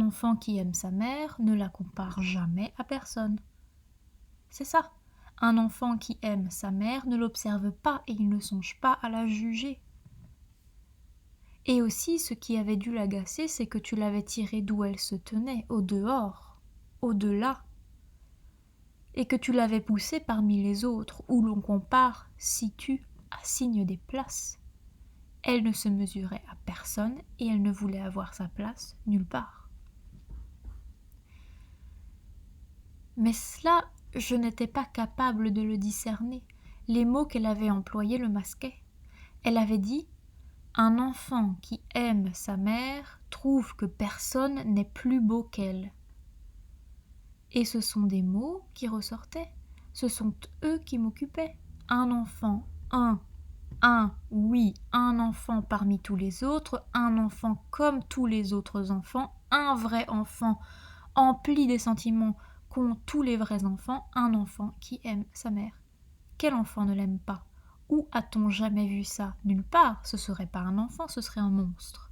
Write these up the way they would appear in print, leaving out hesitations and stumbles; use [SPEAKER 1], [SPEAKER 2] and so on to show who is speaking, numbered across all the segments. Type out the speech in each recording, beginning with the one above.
[SPEAKER 1] enfant qui aime sa mère ne la compare jamais à personne. C'est ça. Un enfant qui aime sa mère ne l'observe pas et il ne songe pas à la juger. Et aussi, ce qui avait dû l'agacer, c'est que tu l'avais tirée d'où elle se tenait, au dehors, au-delà, et que tu l'avais poussée parmi les autres, où l'on compare, situe, assigne des places. Elle ne se mesurait à personne et elle ne voulait avoir sa place nulle part. Mais cela, je n'étais pas capable de le discerner. Les mots qu'elle avait employés le masquaient. Elle avait dit « Un enfant qui aime sa mère trouve que personne n'est plus beau qu'elle. » Et ce sont des mots qui ressortaient. Ce sont eux qui m'occupaient. Un enfant, oui, un enfant parmi tous les autres, un enfant comme tous les autres enfants, un vrai enfant empli des sentiments qu'ont tous les vrais enfants, un enfant qui aime sa mère. Quel enfant ne l'aime pas? Où a-t-on jamais vu ça? Nulle part, ce serait pas un enfant, ce serait un monstre.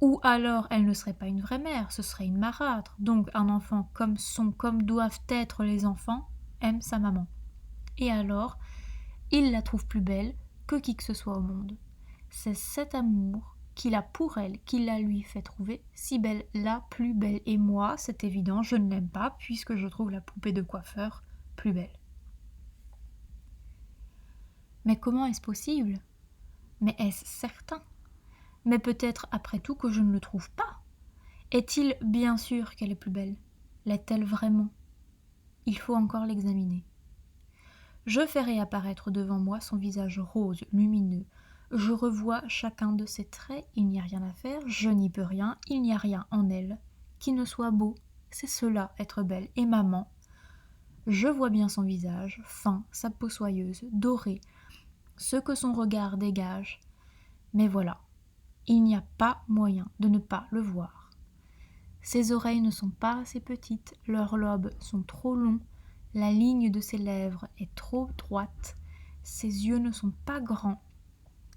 [SPEAKER 1] Ou alors elle ne serait pas une vraie mère, ce serait une marâtre. Donc un enfant comme doivent être les enfants, aime sa maman. Et alors, il la trouve plus belle que qui que ce soit au monde. C'est cet amour qu'il a pour elle, qui la lui fait trouver si belle, la plus belle. Et moi, c'est évident, je ne l'aime pas puisque je trouve la poupée de coiffeur plus belle. Mais comment est-ce possible? Mais est-ce certain? Mais peut-être après tout que je ne le trouve pas. Est-il bien sûr qu'elle est plus belle? L'est-elle vraiment? Il faut encore l'examiner. Je fais réapparaître devant moi son visage rose, lumineux. Je revois chacun de ses traits, il n'y a rien à faire, je n'y peux rien, il n'y a rien en elle qui ne soit beau. C'est cela, être belle. Et maman, je vois bien son visage, fin, sa peau soyeuse, dorée, ce que son regard dégage. Mais voilà, il n'y a pas moyen de ne pas le voir. Ses oreilles ne sont pas assez petites, leurs lobes sont trop longs, la ligne de ses lèvres est trop droite, ses yeux ne sont pas grands,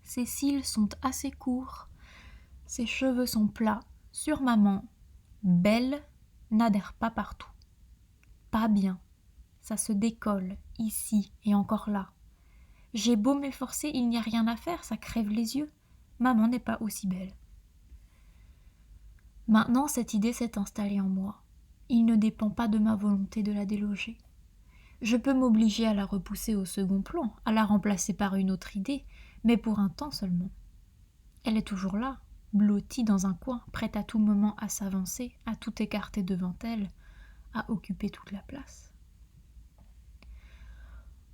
[SPEAKER 1] ses cils sont assez courts, ses cheveux sont plats. Sur maman, belle n'adhère pas partout. Pas bien, ça se décolle, ici et encore là. J'ai beau m'efforcer, il n'y a rien à faire, ça crève les yeux. Maman n'est pas aussi belle. Maintenant, cette idée s'est installée en moi. Il ne dépend pas de ma volonté de la déloger. Je peux m'obliger à la repousser au second plan, à la remplacer par une autre idée, mais pour un temps seulement. Elle est toujours là, blottie dans un coin, prête à tout moment à s'avancer, à tout écarter devant elle, à occuper toute la place.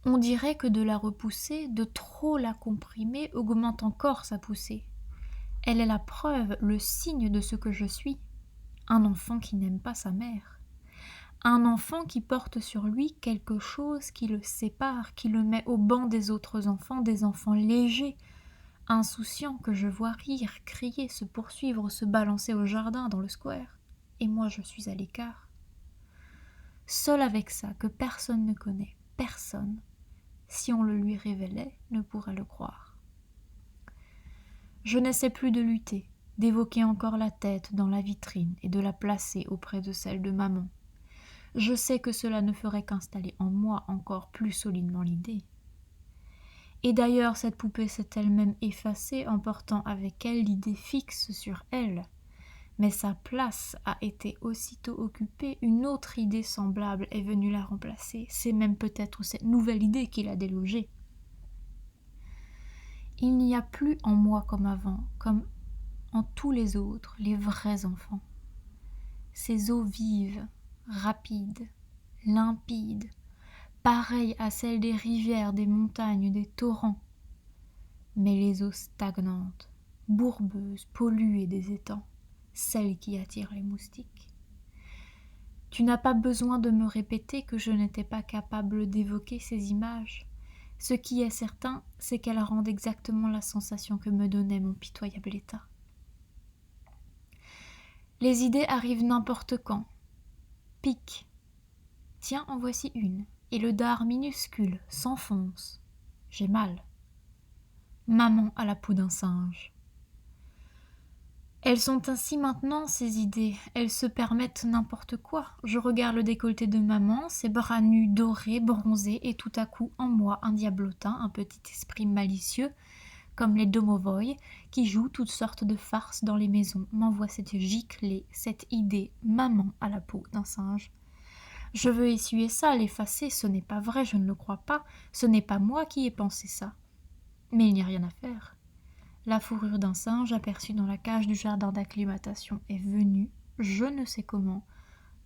[SPEAKER 1] On dirait que de la repousser, de trop la comprimer, augmente encore sa poussée. Elle est la preuve, le signe de ce que je suis. Un enfant qui n'aime pas sa mère. Un enfant qui porte sur lui quelque chose qui le sépare, qui le met au banc des autres enfants, des enfants légers, insouciants que je vois rire, crier, se poursuivre, se balancer au jardin, dans le square. Et moi je suis à l'écart. Seul avec ça, que personne ne connaît, personne, si on le lui révélait, ne pourrait le croire. Je n'essaie plus de lutter, d'évoquer encore la tête dans la vitrine et de la placer auprès de celle de maman. Je sais que cela ne ferait qu'installer en moi encore plus solidement l'idée. Et d'ailleurs, cette poupée s'est elle-même effacée, emportant avec elle l'idée fixe sur elle. Mais sa place a été aussitôt occupée, une autre idée semblable est venue la remplacer. C'est même peut-être cette nouvelle idée qui l'a délogée. Il n'y a plus en moi comme avant, comme en tous les autres, les vrais enfants. Ces eaux vives, rapides, limpides, pareilles à celles des rivières, des montagnes, des torrents, mais les eaux stagnantes, bourbeuses, polluées des étangs, celles qui attirent les moustiques. Tu n'as pas besoin de me répéter que je n'étais pas capable d'évoquer ces images. Ce qui est certain, c'est qu'elles rendent exactement la sensation que me donnait mon pitoyable état. Les idées arrivent n'importe quand. Pique. Tiens, en voici une, et le dard minuscule s'enfonce. J'ai mal. Maman a la peau d'un singe. Elles sont ainsi maintenant, ces idées. Elles se permettent n'importe quoi. Je regarde le décolleté de maman, ses bras nus dorés, bronzés, et tout à coup, en moi, un diablotin, un petit esprit malicieux, comme les domovoy, qui jouent toutes sortes de farces dans les maisons, m'envoie cette giclée, cette idée, maman à la peau d'un singe. Je veux essuyer ça, l'effacer, ce n'est pas vrai, je ne le crois pas, ce n'est pas moi qui ai pensé ça. Mais il n'y a rien à faire. La fourrure d'un singe aperçue dans la cage du jardin d'acclimatation est venue, je ne sais comment,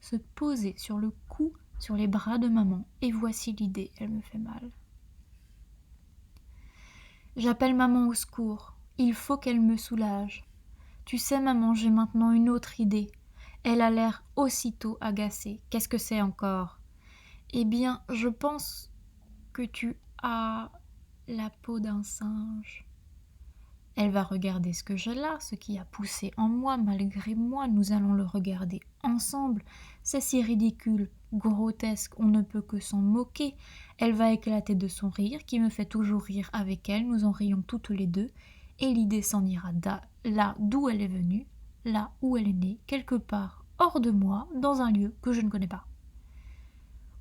[SPEAKER 1] se poser sur le cou, sur les bras de maman, et voici l'idée, elle me fait mal. J'appelle maman au secours, il faut qu'elle me soulage. Tu sais, maman, j'ai maintenant une autre idée. Elle a l'air aussitôt agacée. Qu'est-ce que c'est encore ? Eh bien, je pense que tu as la peau d'un singe. Elle va regarder ce que j'ai là, ce qui a poussé en moi, malgré moi. Nous allons le regarder ensemble. C'est si ridicule, grotesque, on ne peut que s'en moquer. Elle va éclater de son rire, qui me fait toujours rire avec elle. Nous en rions toutes les deux. Et l'idée s'en ira là d'où elle est venue, là où elle est née, quelque part hors de moi, dans un lieu que je ne connais pas.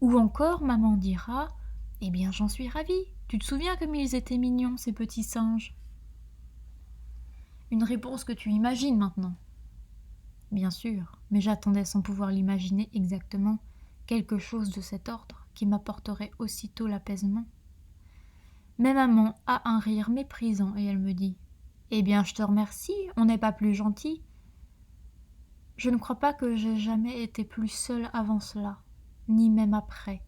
[SPEAKER 1] Ou encore, maman dira « Eh bien, j'en suis ravie. Tu te souviens comme ils étaient mignons, ces petits singes ?» Une réponse que tu imagines maintenant. Bien sûr, mais j'attendais sans pouvoir l'imaginer exactement quelque chose de cet ordre qui m'apporterait aussitôt l'apaisement. Mais maman a un rire méprisant et elle me dit « Eh bien, je te remercie, on n'est pas plus gentil. » Je ne crois pas que j'ai jamais été plus seule avant cela, ni même après.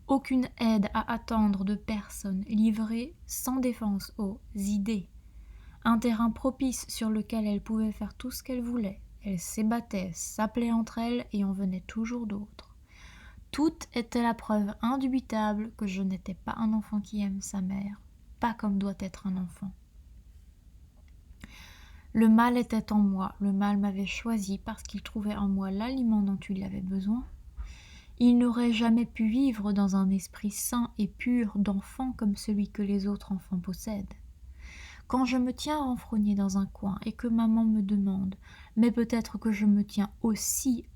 [SPEAKER 1] Aucune aide à attendre de personne, livrée sans défense aux idées. Un terrain propice sur lequel elle pouvait faire tout ce qu'elle voulait. Elle s'ébattait, s'appelait entre elles et en venait toujours d'autres. Tout était la preuve indubitable que je n'étais pas un enfant qui aime sa mère, pas comme doit être un enfant. Le mal était en moi, le mal m'avait choisi parce qu'il trouvait en moi l'aliment dont il avait besoin. Il n'aurait jamais pu vivre dans un esprit sain et pur d'enfant comme celui que les autres enfants possèdent. Quand je me tiens renfrognée dans un coin et que maman me demande, mais peut-être que je me tiens aussi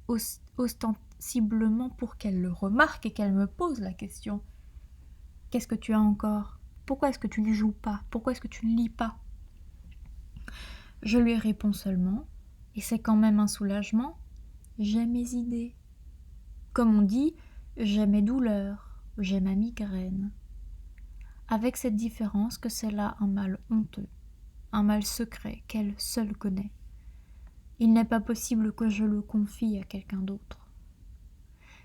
[SPEAKER 1] ostensiblement pour qu'elle le remarque et qu'elle me pose la question. Qu'est-ce que tu as encore ? Pourquoi est-ce que tu ne joues pas ? Pourquoi est-ce que tu ne lis pas ? Je lui réponds seulement, et c'est quand même un soulagement, j'ai mes idées. Comme on dit, j'ai mes douleurs, j'ai ma migraine. Avec cette différence que c'est là un mal honteux, un mal secret qu'elle seule connaît. Il n'est pas possible que je le confie à quelqu'un d'autre.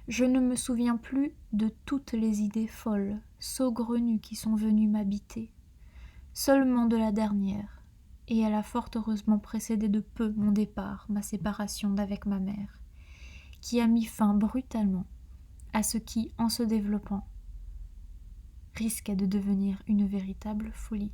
[SPEAKER 1] Je ne me souviens plus de toutes les idées folles, saugrenues qui sont venues m'habiter, seulement de la dernière, et elle a fort heureusement précédé de peu mon départ, ma séparation d'avec ma mère, qui a mis fin brutalement à ce qui, en se développant, risquait de devenir une véritable folie.